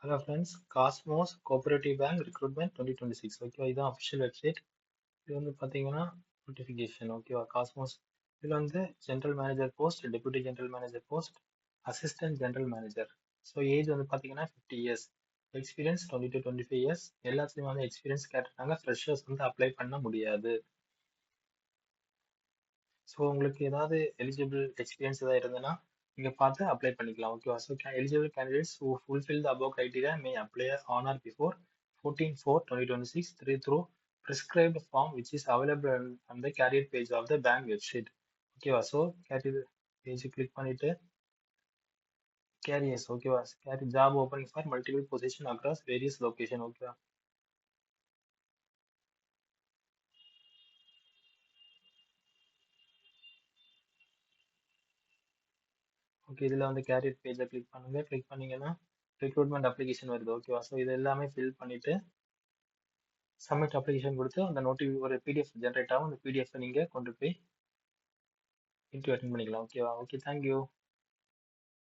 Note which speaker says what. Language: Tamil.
Speaker 1: Hello friends, Cosmos cooperative bank recruitment 2026. ஓகேவா, இதுதான் அஃபிஷியல் வெப்சைட். இது வந்து பார்த்தீங்கன்னா நோட்டிஃபிகேஷன். ஓகேவா, காஸ்மோஸ் இதில் வந்து general manager post, deputy general manager post, assistant general manager. So age வந்து பார்த்தீங்கன்னா 50 இயர்ஸ், எக்ஸ்பீரியன்ஸ் 20 to 25 இயர்ஸ். எல்லாத்துலேயும் வந்து எக்ஸ்பீரியன்ஸ் கேட்டிருக்காங்க. ஃப்ரெஷர்ஸ் வந்து அப்ளை பண்ண முடியாது. ஸோ உங்களுக்கு ஏதாவது எலிஜிபிள் எக்ஸ்பீரியன்ஸ் ஏதாவது இருந்ததுன்னா நீங்கள் பார்த்து அப்ளை பண்ணிக்கலாம். ஓகேவா, so eligible candidates who fulfill the above criteria may apply on or before 14/4/2026 through prescribed form which is available on the career page of the bank website. ஓகேவா, ஸோ கேரியர் பேஜ் கிளிக் பண்ணிட்டு கேரியர்ஸ். ஓகேவா, career job opening for multiple position across various location. ஓகேவா, ஓகே, இதில் வந்து கேரியர் பேஜை கிளிக் பண்ணுங்க. கிளிக் பண்ணீங்கன்னா ரெக்ரூட்மெண்ட் அப்ளிகேஷன் வருது. ஓகேவா, ஸோ இது எல்லாமே ஃபில் பண்ணிட்டு சப்மிட் அப்ளிகேஷன் கொடுத்து அந்த ஒரு பிடிஎஃப் ஜென்ரேட் ஆகும். அந்த பிடிஎஃப் நீங்கள் கொண்டு போய் இன்டர்வியூ அட்டென்ட் பண்ணிக்கலாம். ஓகேவா, ஓகே, தேங்க்யூ.